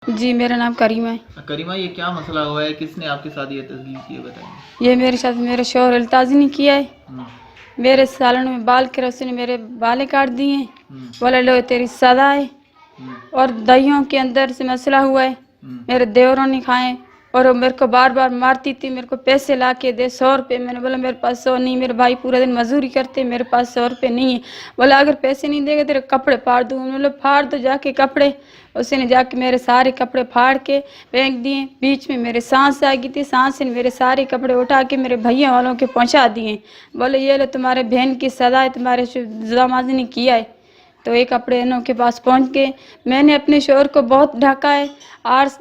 جی میرا نام کریمہ ہے۔ کریمہ، یہ کیا مسئلہ ہوا ہے؟ کس نے آپ کے ساتھ یہ تسلیم کی ہے، بتائیں۔ یہ میرے ساتھ میرے شوہر التاذی نے کیا ہے۔ میرے سالن میں بال کے اس نے میرے بالیں کاٹ دیے ہیں، بولا لو تیری سزا ہے۔ اور دہیوں کے اندر سے مسئلہ ہوا ہے، میرے دیوروں نے کھائے اور وہ میرے کو بار بار مارتی تھی، میرے کو پیسے لا کے دے 100 روپے۔ میں نے بولا میرے پاس 100 نہیں، میرے بھائی پورا دن مزدوری کرتے، میرے پاس 100 روپے نہیں ہے۔ بولا اگر پیسے نہیں دے گا تیرے کپڑے پھاڑ دوں۔ میں نے بولا پھاڑ دو جا کے کپڑے۔ اس نے جا کے میرے سارے کپڑے پھاڑ کے پھینک دیے۔ بیچ میں میرے سانس آ گئی تھی، سانس نے میرے سارے کپڑے اٹھا کے میرے بھائیوں والوں کے پہنچا دیے۔ بولے یہ لو تمہارے بہن کی سزا ہے، تمہارے داماد نے کیا ہے۔ تو ایک کپڑے انہوں کے پاس پہنچ کے میں نے اپنے شوہر کو بہت ڈھکا ہے۔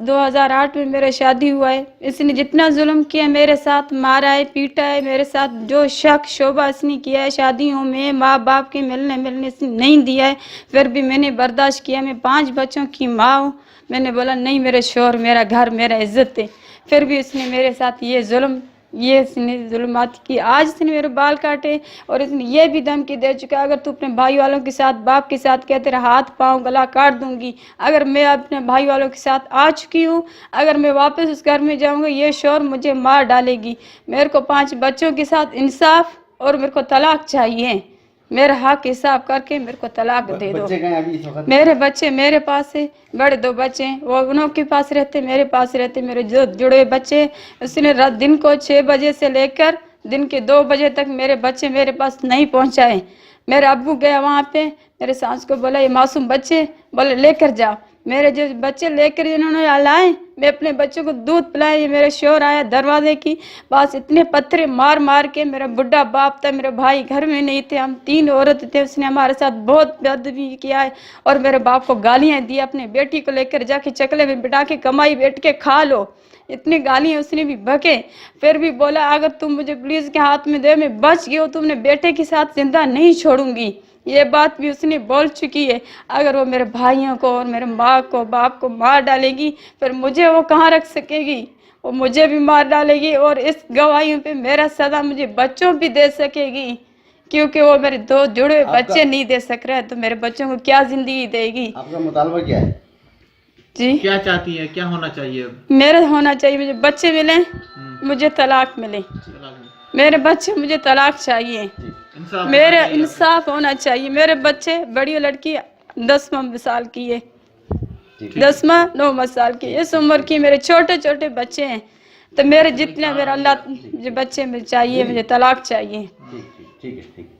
2008 میں میرے شادی ہوا ہے، اس نے جتنا ظلم کیا میرے ساتھ، مارا ہے، پیٹا ہے، میرے ساتھ جو شک شبہ اس نے کیا ہے، شادیوں میں ماں باپ کے ملنے اس نے نہیں دیا ہے، پھر بھی میں نے برداشت کیا۔ میں 5 بچوں کی ماں ہوں، میں نے بولا نہیں میرے شوہر میرا گھر میرا عزت ہے، پھر بھی اس نے میرے ساتھ یہ اس نے ظلمات کی۔ آج اس نے میرے بال کاٹے اور اس نے یہ بھی دھمکی دے چکا اگر تو اپنے بھائی والوں کے ساتھ باپ کے ساتھ کہتے رہا ہاتھ پاؤں گلا کاٹ دوں گی۔ اگر میں اپنے بھائی والوں کے ساتھ آ چکی ہوں، اگر میں واپس اس گھر میں جاؤں گا یہ شوہر مجھے مار ڈالے گی۔ میرے کو 5 بچوں کے ساتھ انصاف اور میرے کو طلاق چاہیے، میرا حق حساب کر کے میرے کو طلاق دے دو۔ میرے بچے میرے پاس ہے، بڑے 2 بچے ہیں، وہ انہوں کے پاس رہتے، میرے پاس رہتے۔ میرے جو جڑے بچے اس نے دن کو 6 بجے سے لے کر دن کے 2 بجے تک میرے بچے میرے پاس نہیں پہنچائے۔ میرے ابو گیا وہاں پہ، میرے ساس کو بولا یہ معصوم بچے، بولے لے کر جاؤ۔ میرے جو بچے لے کر انہوں نے لائے، میں اپنے بچوں کو دودھ پلائے۔ یہ میرے شوہر آیا دروازے کی پاس، اتنے پتھرے مار مار کے، میرا بڈھا باپ تھا، میرے بھائی گھر میں نہیں تھے، ہم 3 عورت تھے، اس نے ہمارے ساتھ بہت بےادبی کیا ہے اور میرے باپ کو گالیاں دی۔ اپنے بیٹی کو لے کر جا کے چکلے میں بٹھا کے کمائی بیٹھ کے کھا لو، اتنی گالیاں اس نے بھی بکے۔ پھر بھی بولا اگر تم مجھے پولیس کے ہاتھ میں دے میں بچ گئی ہو، تم نے بیٹے کے ساتھ زندہ نہیں چھوڑوں گی۔ یہ بات بھی اس نے بول چکی ہے، اگر وہ میرے بھائیوں کو اور میرے ماں کو باپ کو مار ڈالے گی پھر مجھے وہ کہاں رکھ سکے گی، وہ مجھے بھی مار ڈالے گی اور اس گواہیوں پہ میرا سزا مجھے بچوں بھی دے سکے گی، کیونکہ وہ میرے 2 جڑے بچے نہیں دے سک رہے تو میرے بچوں کو کیا زندگی دے گی۔ آپ کا مطالبہ کیا ہے؟ جی کیا چاہتی ہے، کیا ہونا چاہیے؟ میرا ہونا چاہیے مجھے بچے ملیں، مجھے طلاق ملے، میرے بچے مجھے طلاق چاہیے، میرا انصاف ہونا چاہیے۔ میرے بچے، بڑی لڑکی 10واں سال کی ہے، 10واں 9واں سال کی، اس عمر کی میرے چھوٹے چھوٹے بچے ہیں، تو میرے جتنے میرا اللہ مجھے بچے میں چاہیے، مجھے طلاق چاہیے۔ ٹھیک ہے، ٹھیک ہے۔